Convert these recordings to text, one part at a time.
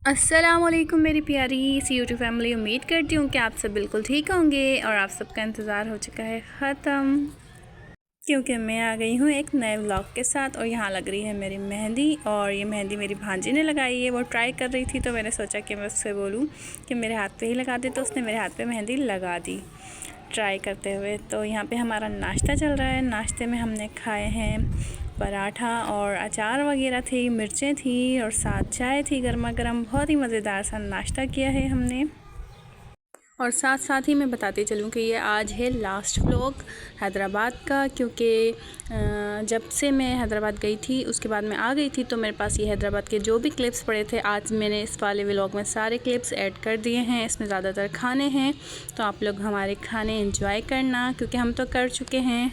अस्सलामुअलैकुम मेरी प्यारी सी यूट्यूब फैमिली। उम्मीद करती हूँ कि आप सब बिल्कुल ठीक होंगे और आप सबका इंतज़ार हो चुका है ख़त्म, क्योंकि मैं आ गई हूँ एक नए व्लॉग के साथ। और यहाँ लग रही है मेरी मेहंदी, और ये मेहंदी मेरी भांजी ने लगाई है। वो ट्राई कर रही थी तो मैंने सोचा कि मैं उससे बोलूँ कि मेरे हाथ पे ही लगा दे, तो उसने मेरे हाथ पे मेहंदी लगा दी ट्राई करते हुए। तो यहाँ पे हमारा नाश्ता चल रहा है। नाश्ते में हमने खाए हैं पराठा और अचार वगैरह थी, मिर्चें थी और साथ चाय थी गर्मा गर्म। बहुत ही मज़ेदार सा नाश्ता किया है हमने। और साथ साथ ही मैं बताती चलूँ कि ये आज है लास्ट व्लॉग हैदराबाद का, क्योंकि जब से मैं हैदराबाद गई थी उसके बाद मैं आ गई थी, तो मेरे पास ये हैदराबाद के जो भी क्लिप्स पड़े थे आज मैंने इस वाले व्लॉग में सारे क्लिप्स ऐड कर दिए हैं। इसमें ज़्यादातर खाने हैं, तो आप लोग हमारे खाने एंजॉय करना, क्योंकि हम तो कर चुके हैं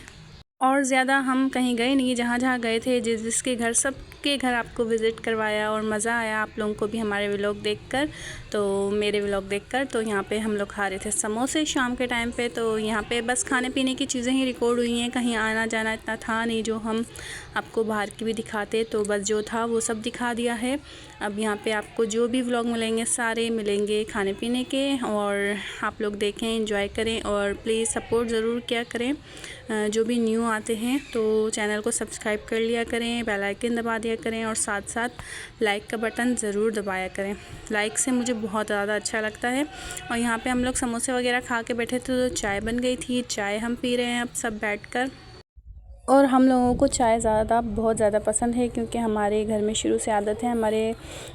और ज़्यादा हम कहीं गए नहीं। जहाँ जहाँ गए थे, जिसके घर, सबके घर आपको विज़िट करवाया और मज़ा आया आप लोगों को भी हमारे व्लॉग देखकर, तो मेरे व्लॉग देखकर। तो यहाँ पे हम लोग खा रहे थे समोसे शाम के टाइम पे। तो यहाँ पे बस खाने पीने की चीज़ें ही रिकॉर्ड हुई हैं, कहीं आना जाना इतना था नहीं जो हम आपको बाहर की भी दिखाते। तो बस जो था वो सब दिखा दिया है। अब यहाँ पे आपको जो भी व्लॉग मिलेंगे सारे मिलेंगे खाने पीने के, और आप लोग देखें, एंजॉय करें और प्लीज़ सपोर्ट ज़रूर किया करें। जो भी न्यू आते हैं तो चैनल को सब्सक्राइब कर लिया करें, बेल आइकन दबा दिया करें और साथ साथ लाइक का बटन ज़रूर दबाया करें। लाइक से मुझे बहुत ज़्यादा अच्छा लगता है। और यहाँ पे हम लोग समोसे वगैरह खा के बैठे थे, तो चाय बन गई थी, चाय हम पी रहे हैं अब सब बैठकर। और हम लोगों को चाय बहुत ज़्यादा पसंद है, क्योंकि हमारे घर में शुरू से आदत है, हमारे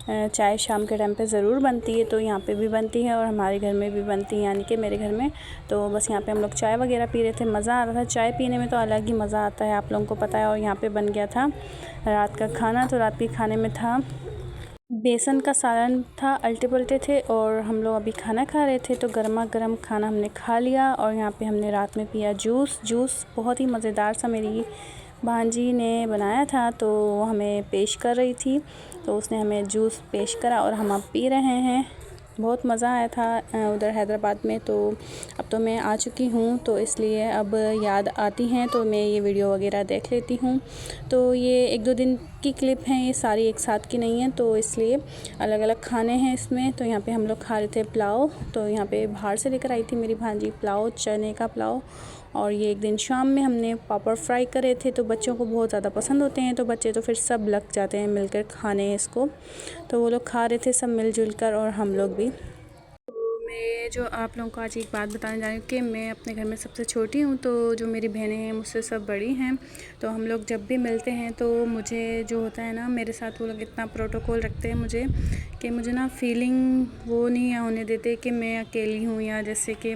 चाय शाम के टाइम पे ज़रूर बनती है। तो यहाँ पे भी बनती है और हमारे घर में भी बनती है, यानी कि मेरे घर में। तो बस यहाँ पे हम लोग चाय वगैरह पी रहे थे, मज़ा आ रहा था। चाय पीने में तो अलग ही मज़ा आता है, आप लोगों को पता है। और यहाँ पर बन गया था रात का खाना। तो रात के खाने में था बेसन का सालन था, अल्टे पल्टे थे, और हम लोग अभी खाना खा रहे थे। तो गर्मा गर्म खाना हमने खा लिया। और यहाँ पे हमने रात में पिया जूस बहुत ही मज़ेदार सा मेरी भांजी ने बनाया था, तो वो हमें पेश कर रही थी। तो उसने हमें जूस पेश करा और हम अब पी रहे हैं। बहुत मज़ा आया था उधर हैदराबाद में। तो अब तो मैं आ चुकी हूँ, तो इसलिए अब याद आती हैं तो मैं ये वीडियो वगैरह देख लेती हूँ। तो ये 1-2 दिन की क्लिप हैं, ये सारी एक साथ की नहीं है, तो इसलिए अलग अलग खाने हैं इसमें। तो यहाँ पे हम लोग खा रहे थे पुलाव। तो यहाँ पे बाहर से लेकर आई थी मेरी भांजी पुलाव, चने का पुलाव। और ये एक दिन शाम में हमने पापड़ फ्राई करे थे, तो बच्चों को बहुत ज़्यादा पसंद होते हैं, तो बच्चे तो फिर सब लग जाते हैं मिलकर खाने इसको। तो वो लोग खा रहे थे सब मिलजुल कर, और हम लोग भी। मैं जो आप लोगों को आज एक बात बताने जा रही हूँ कि मैं अपने घर में सबसे छोटी हूँ, तो जो मेरी बहनें हैं मुझसे सब बड़ी हैं। तो हम लोग जब भी मिलते हैं तो मुझे जो होता है ना, मेरे साथ वो लोग इतना प्रोटोकॉल रखते हैं मुझे, कि मुझे ना फीलिंग वो नहीं होने देते कि मैं अकेली हूँ, या जैसे कि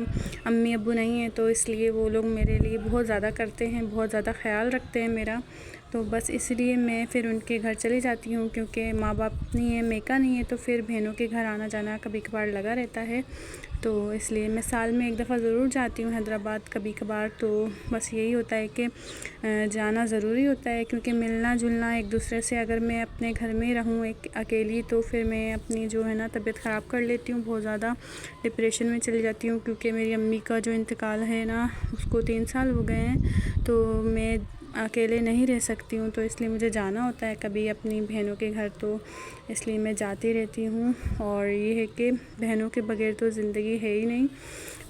अम्मी अब्बू नहीं हैं। तो इसलिए वो लोग मेरे लिए बहुत ज़्यादा करते हैं, बहुत ज़्यादा ख्याल रखते हैं मेरा। तो बस इसलिए मैं फिर उनके घर चली जाती हूँ, क्योंकि माँ बाप नहीं है, मेका नहीं है, तो फिर बहनों के घर आना जाना कभी कभार लगा रहता है। तो इसलिए मैं साल में एक दफ़ा ज़रूर जाती हूँ हैदराबाद कभी कभार। तो बस यही होता है कि जाना ज़रूरी होता है, क्योंकि मिलना जुलना एक दूसरे से। अगर मैं अपने घर में रहूँ एक अकेली, तो फिर मैं अपनी जो है ना तबीयत ख़राब कर लेती हूँ, बहुत ज़्यादा डिप्रेशन में चली जाती हूँ। क्योंकि मेरी अम्मी का जो इंतकाल है ना, उसको 3 साल हो गए हैं, तो मैं अकेले नहीं रह सकती हूँ। तो इसलिए मुझे जाना होता है कभी अपनी बहनों के घर, तो इसलिए मैं जाती रहती हूँ। और ये है कि बहनों के बगैर तो ज़िंदगी है ही नहीं,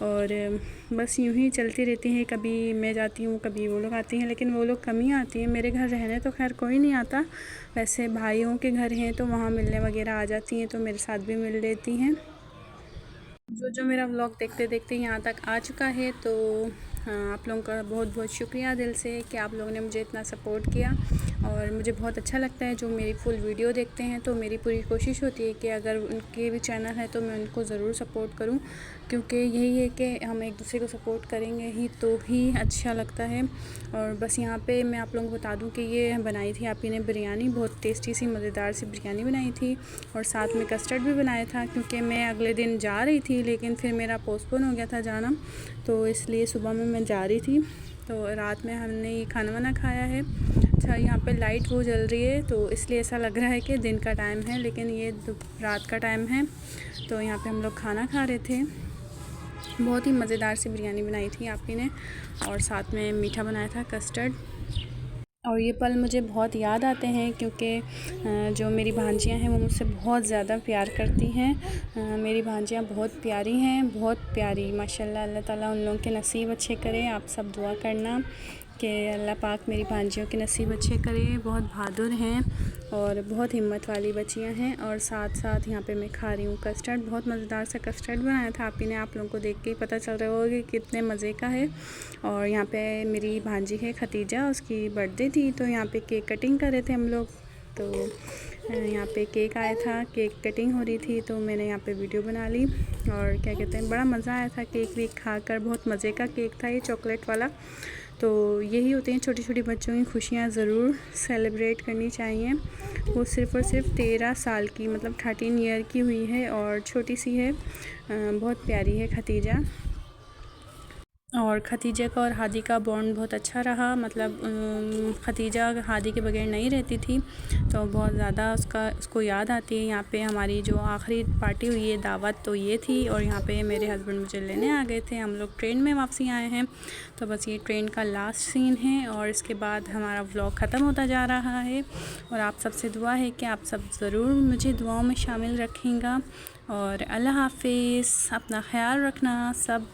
और बस यूँ ही चलती रहती हैं। कभी मैं जाती हूँ, कभी वो लोग आती हैं, लेकिन वो लोग कम ही आती हैं। मेरे घर रहने तो खैर कोई नहीं आता, वैसे भाइयों के घर हैं तो वहाँ मिलने वगैरह आ जाती हैं, तो मेरे साथ भी मिल लेती हैं। जो मेरा व्लॉग देखते देखते यहाँ तक आ चुका है, तो हाँ, आप लोगों का बहुत बहुत शुक्रिया दिल से कि आप लोगों ने मुझे इतना सपोर्ट किया। और मुझे बहुत अच्छा लगता है जो मेरी फुल वीडियो देखते हैं। तो मेरी पूरी कोशिश होती है कि अगर उनके भी चैनल है तो मैं उनको ज़रूर सपोर्ट करूं, क्योंकि यही है कि हम एक दूसरे को सपोर्ट करेंगे ही तो ही अच्छा लगता है। और बस यहाँ पे मैं आप लोगों को बता दूं कि ये बनाई थी आपी ने बिरयानी, बहुत टेस्टी सी मज़ेदार सी बिरयानी बनाई थी, और साथ में कस्टर्ड भी बनाया था। क्योंकि मैं अगले दिन जा रही थी, लेकिन फिर मेरा पोस्टपोन हो गया था जाना, तो इसलिए सुबह में मैं जा रही थी। तो रात में हमने ये खाना वाना खाया है। अच्छा, यहाँ पे लाइट वो जल रही है, तो इसलिए ऐसा लग रहा है कि दिन का टाइम है, लेकिन ये रात का टाइम है। तो यहाँ पे हम लोग खाना खा रहे थे। बहुत ही मज़ेदार सी बिरयानी बनाई थी आपी ने, और साथ में मीठा बनाया था कस्टर्ड। और ये पल मुझे बहुत याद आते हैं क्योंकि जो मेरी भांजियाँ हैं वो मुझसे बहुत ज़्यादा प्यार करती हैं। मेरी भांजियाँ बहुत प्यारी हैं, बहुत प्यारी माशाल्लाह। अल्लाह ताला उन लोगों के नसीब अच्छे करे। आप सब दुआ करना कि अल्लाह पाक मेरी भांजियों के नसीब अच्छे करे। बहुत बहादुर हैं और बहुत हिम्मत वाली बच्चियाँ हैं। और साथ साथ यहाँ पे मैं खा रही हूँ कस्टर्ड। बहुत मज़ेदार सा कस्टर्ड बनाया था। आप ही ने आप लोगों को देख के ही पता चल रहा होगा कि कितने मज़े का है। और यहाँ पे मेरी भांजी है खतीजा, उसकी बर्थडे थी तो यहाँ पे केक कटिंग कर रहे थे हम लोग। तो यहाँ पे केक आया था, केक कटिंग हो रही थी तो मैंने यहाँ पे वीडियो बना ली। और क्या कहते हैं, बड़ा मज़ा आया था केक वेक खाकर। बहुत मज़े का केक था ये, चॉकलेट वाला। तो यही होते हैं छोटी छोटी बच्चों की खुशियाँ, ज़रूर सेलिब्रेट करनी चाहिए। वो सिर्फ़ और सिर्फ 13 साल की, मतलब 13 ईयर की हुई है और छोटी सी है। बहुत प्यारी है खतीजा। और खतीजा का और हादी का बॉन्ड बहुत अच्छा रहा। मतलब खतीजा हादी के बगैर नहीं रहती थी तो बहुत ज़्यादा उसको याद आती है। यहाँ पे हमारी जो आखिरी पार्टी हुई है, दावत, तो ये थी। और यहाँ पे मेरे हस्बैंड मुझे लेने आ गए थे। हम लोग ट्रेन में वापसी आए हैं। तो बस ये ट्रेन का लास्ट सीन है और इसके बाद हमारा व्लॉग ख़त्म होता जा रहा है। और आप सबसे दुआ है कि आप सब ज़रूर मुझे दुआओं में शामिल रखेंगे। और अल्लाह हाफिज़, अपना ख्याल रखना सब।